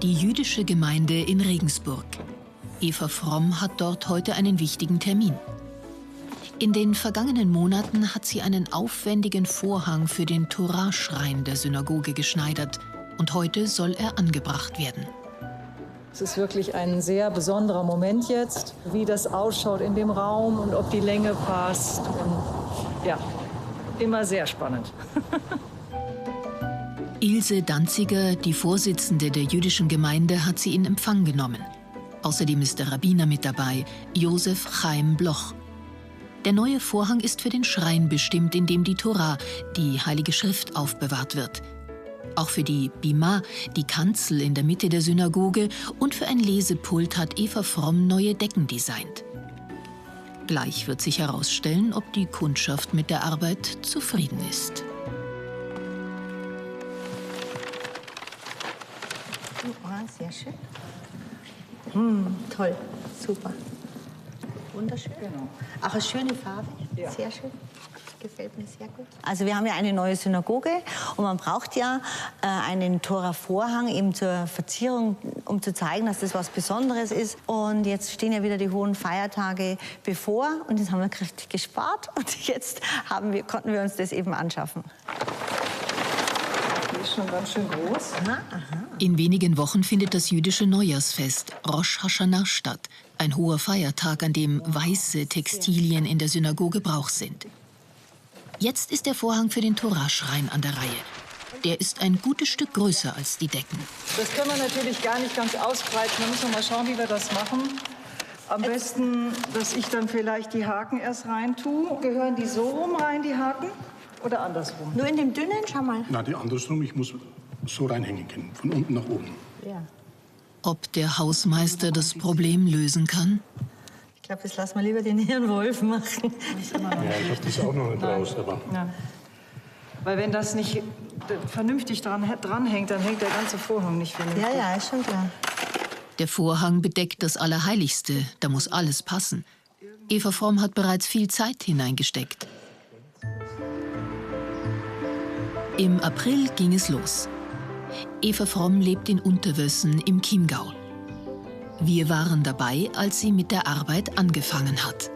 Die jüdische Gemeinde in Regensburg. Eva Fromm hat dort heute einen wichtigen Termin. In den vergangenen Monaten hat sie einen aufwendigen Vorhang für den Torah-Schrein der Synagoge geschneidert. Und heute soll er angebracht werden. Es ist wirklich ein sehr besonderer Moment jetzt, wie das ausschaut in dem Raum und ob die Länge passt. Und ja, immer sehr spannend. Ilse Danziger, die Vorsitzende der jüdischen Gemeinde, hat sie in Empfang genommen. Außerdem ist der Rabbiner mit dabei, Josef Chaim Bloch. Der neue Vorhang ist für den Schrein bestimmt, in dem die Tora, die Heilige Schrift, aufbewahrt wird. Auch für die Bima, die Kanzel in der Mitte der Synagoge, und für ein Lesepult hat Eva Fromm neue Decken designt. Gleich wird sich herausstellen, ob die Kundschaft mit der Arbeit zufrieden ist. Sehr schön. Toll, super. Wunderschön. Genau. Auch eine schöne Farbe, ja. Sehr schön. Gefällt mir sehr gut. Also wir haben ja eine neue Synagoge und man braucht ja einen Tora-Vorhang eben zur Verzierung, um zu zeigen, dass das was Besonderes ist. Und jetzt stehen ja wieder die hohen Feiertage bevor und jetzt haben wir kräftig gespart und jetzt konnten wir uns das eben anschaffen. Die ist schon ganz schön groß. Aha. In wenigen Wochen findet das jüdische Neujahrsfest Rosh Hashanah statt. Ein hoher Feiertag, an dem weiße Textilien in der Synagoge Brauch sind. Jetzt ist der Vorhang für den Torah-Schrein an der Reihe. Der ist ein gutes Stück größer als die Decken. Das können wir natürlich gar nicht ganz ausbreiten. Da müssen wir mal schauen, wie wir das machen. Am besten, dass ich dann vielleicht die Haken erst rein tue. Gehören die so rum rein, die Haken? Oder andersrum? Nur in dem dünnen, schau mal. Na, die andersrum. Ich muss so reinhängen können, von unten nach oben. Ja. Ob der Hausmeister das Problem lösen kann? Ich glaube, das lassen wir lieber den Herrn Wolf machen. Ja, ich habe das auch noch nicht raus, aber... Ja. Weil wenn das nicht vernünftig dranhängt, dann hängt der ganze Vorhang nicht vernünftig. Ja, ist schon klar. Der Vorhang bedeckt das Allerheiligste. Da muss alles passen. Eva Fromm hat bereits viel Zeit hineingesteckt. Im April ging es los. Eva Fromm lebt in Unterwössen im Chiemgau. Wir waren dabei, als sie mit der Arbeit angefangen hat.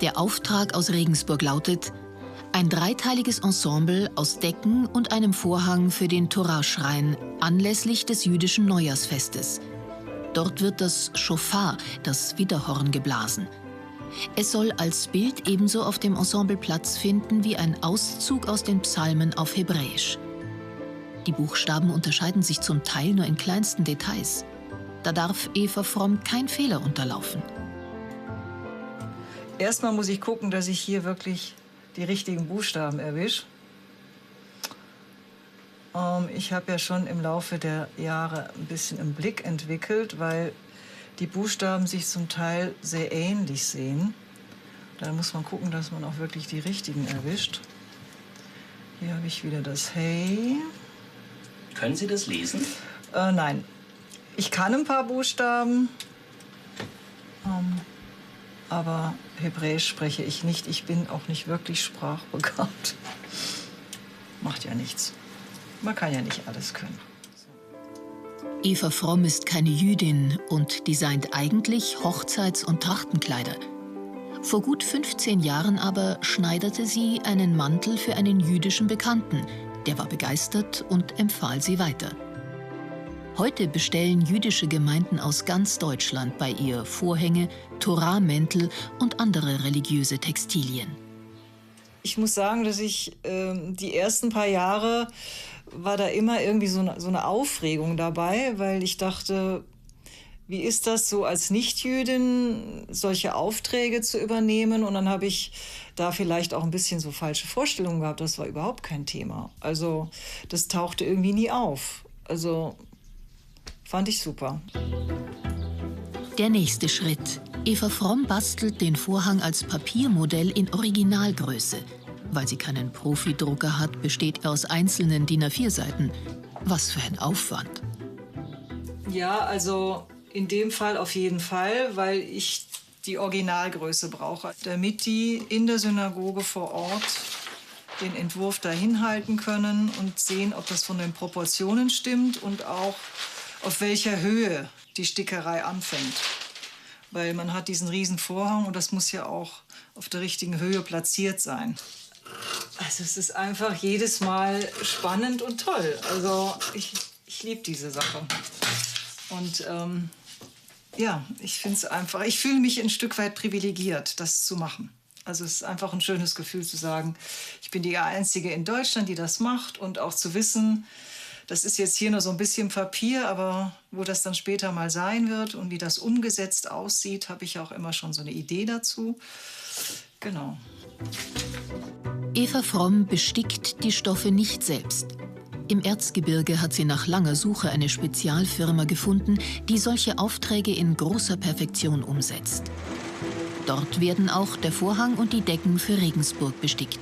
Der Auftrag aus Regensburg lautet: ein dreiteiliges Ensemble aus Decken und einem Vorhang für den Torah-Schrein anlässlich des jüdischen Neujahrsfestes. Dort wird das Schofar, das Widderhorn, geblasen. Es soll als Bild ebenso auf dem Ensemble Platz finden wie ein Auszug aus den Psalmen auf Hebräisch. Die Buchstaben unterscheiden sich zum Teil nur in kleinsten Details. Da darf Eva Fromm kein Fehler unterlaufen. Erstmal muss ich gucken, dass ich hier wirklich die richtigen Buchstaben erwische. Ich habe ja schon im Laufe der Jahre ein bisschen im Blick entwickelt, weil die Buchstaben sich zum Teil sehr ähnlich sehen. Da muss man gucken, dass man auch wirklich die richtigen erwischt. Hier habe ich wieder das Hey. Können Sie das lesen? Nein. Ich kann ein paar Buchstaben, aber Hebräisch spreche ich nicht. Ich bin auch nicht wirklich sprachbegabt. Macht ja nichts. Man kann ja nicht alles können. Eva Fromm ist keine Jüdin und designt eigentlich Hochzeits- und Trachtenkleider. Vor gut 15 Jahren aber schneiderte sie einen Mantel für einen jüdischen Bekannten. Der war begeistert und empfahl sie weiter. Heute bestellen jüdische Gemeinden aus ganz Deutschland bei ihr Vorhänge, Torah-Mäntel und andere religiöse Textilien. Ich muss sagen, dass ich die ersten paar Jahre war da immer irgendwie so eine Aufregung dabei, weil ich dachte, wie ist das so als Nichtjüdin, solche Aufträge zu übernehmen? Und dann habe ich da vielleicht auch ein bisschen so falsche Vorstellungen gehabt. Das war überhaupt kein Thema. Also das tauchte irgendwie nie auf. Also fand ich super. Der nächste Schritt. Eva Fromm bastelt den Vorhang als Papiermodell in Originalgröße. Weil sie keinen Profidrucker hat, besteht er aus einzelnen DIN A4-Seiten. Was für ein Aufwand. Ja, also in dem Fall auf jeden Fall, weil ich die Originalgröße brauche, damit die in der Synagoge vor Ort den Entwurf dahin halten können und sehen, ob das von den Proportionen stimmt und auch auf welcher Höhe die Stickerei anfängt. Weil man hat diesen riesen Vorhang und das muss ja auch auf der richtigen Höhe platziert sein. Also es ist einfach jedes Mal spannend und toll. Also ich liebe diese Sache. Und ja, ich finde es einfach, ich fühle mich ein Stück weit privilegiert, das zu machen. Also es ist einfach ein schönes Gefühl zu sagen, ich bin die Einzige in Deutschland, die das macht. Und auch zu wissen, das ist jetzt hier nur so ein bisschen Papier, aber wo das dann später mal sein wird und wie das umgesetzt aussieht, habe ich auch immer schon so eine Idee dazu. Genau. Eva Fromm bestickt die Stoffe nicht selbst. Im Erzgebirge hat sie nach langer Suche eine Spezialfirma gefunden, die solche Aufträge in großer Perfektion umsetzt. Dort werden auch der Vorhang und die Decken für Regensburg bestickt.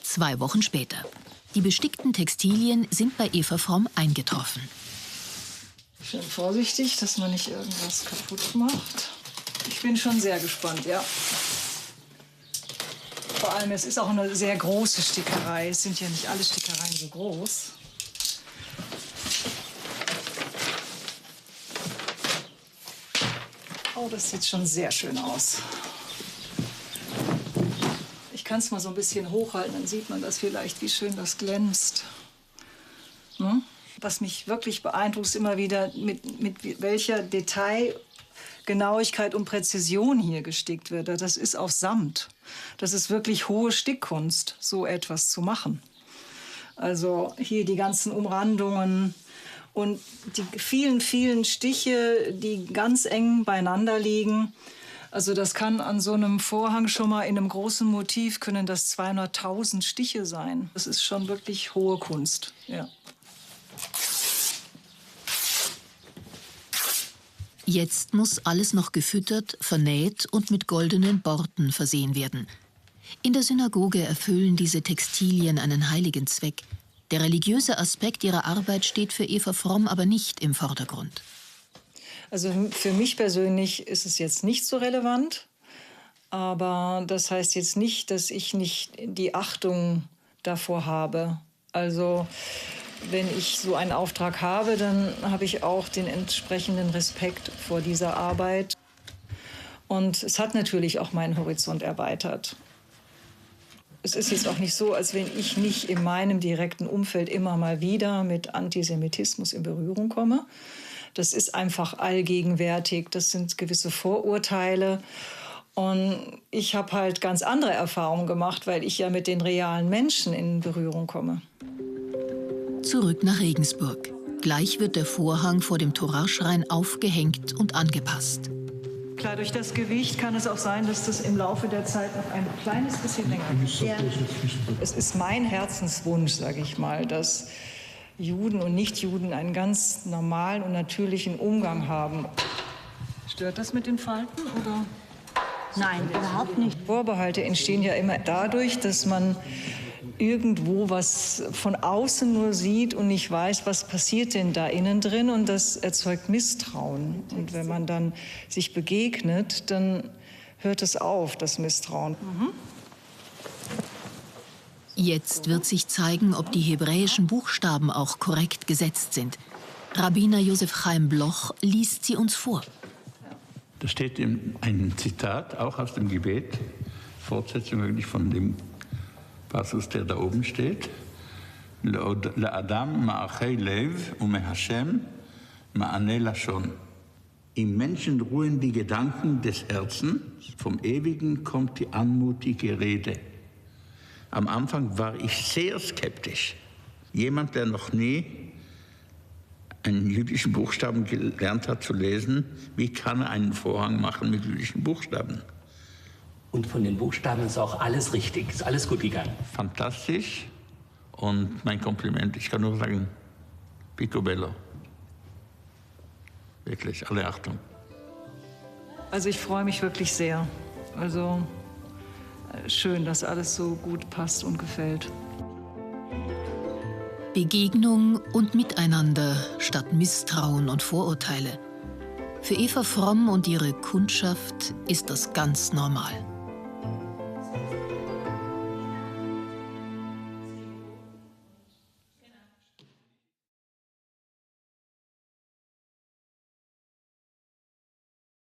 2 Wochen später. Die bestickten Textilien sind bei Eva Fromm eingetroffen. Schön vorsichtig, dass man nicht irgendwas kaputt macht. Ich bin schon sehr gespannt, ja. Vor allem, es ist auch eine sehr große Stickerei. Es sind ja nicht alle Stickereien so groß. Oh, das sieht schon sehr schön aus. Ich kann es mal so ein bisschen hochhalten, dann sieht man das vielleicht, wie schön das glänzt. Ne? Was mich wirklich beeindruckt, ist immer wieder, mit welcher Detailgenauigkeit und Präzision hier gestickt wird. Das ist auf Samt. Das ist wirklich hohe Stickkunst, so etwas zu machen. Also hier die ganzen Umrandungen und die vielen, vielen Stiche, die ganz eng beieinander liegen. Also das kann an so einem Vorhang schon mal in einem großen Motiv können das 200.000 Stiche sein. Das ist schon wirklich hohe Kunst, ja. Jetzt muss alles noch gefüttert, vernäht und mit goldenen Borten versehen werden. In der Synagoge erfüllen diese Textilien einen heiligen Zweck. Der religiöse Aspekt ihrer Arbeit steht für Eva Fromm aber nicht im Vordergrund. Also für mich persönlich ist es jetzt nicht so relevant. Aber das heißt jetzt nicht, dass ich nicht die Achtung davor habe. Also wenn ich so einen Auftrag habe, dann habe ich auch den entsprechenden Respekt vor dieser Arbeit. Und es hat natürlich auch meinen Horizont erweitert. Es ist jetzt auch nicht so, als wenn ich nicht in meinem direkten Umfeld immer mal wieder mit Antisemitismus in Berührung komme. Das ist einfach allgegenwärtig. Das sind gewisse Vorurteile. Und ich habe halt ganz andere Erfahrungen gemacht, weil ich ja mit den realen Menschen in Berührung komme. Zurück nach Regensburg. Gleich wird der Vorhang vor dem Torarschrein aufgehängt und angepasst. Klar, durch das Gewicht kann es auch sein, dass das im Laufe der Zeit noch ein kleines bisschen länger wird. Ja. Es ist mein Herzenswunsch, sage ich mal, dass Juden und Nichtjuden einen ganz normalen und natürlichen Umgang haben. Stört das mit den Falten, oder? Nein, überhaupt nicht. Vorbehalte entstehen ja immer dadurch, dass man irgendwo was von außen nur sieht und nicht weiß, was passiert denn da innen drin, und das erzeugt Misstrauen. Und wenn man dann sich begegnet, dann hört es auf, das Misstrauen. Jetzt wird sich zeigen, ob die hebräischen Buchstaben auch korrekt gesetzt sind. Rabbiner Josef Chaim Bloch liest sie uns vor. Da steht ein Zitat, auch aus dem Gebet, Fortsetzung wirklich von dem Passus, der da oben steht. La'adam ma'achei lev u'mehashem ma'aneh lashon. Im Menschen ruhen die Gedanken des Herzens, vom Ewigen kommt die anmutige Rede. Am Anfang war ich sehr skeptisch. Jemand, der noch nie einen jüdischen Buchstaben gelernt hat zu lesen, wie kann er einen Vorhang machen mit jüdischen Buchstaben? Und von den Buchstaben ist auch alles richtig, ist alles gut gegangen. Fantastisch, und mein Kompliment, ich kann nur sagen, picobello. Wirklich, alle Achtung. Also ich freue mich wirklich sehr. Also schön, dass alles so gut passt und gefällt. Begegnung und Miteinander statt Misstrauen und Vorurteile. Für Eva Fromm und ihre Kundschaft ist das ganz normal.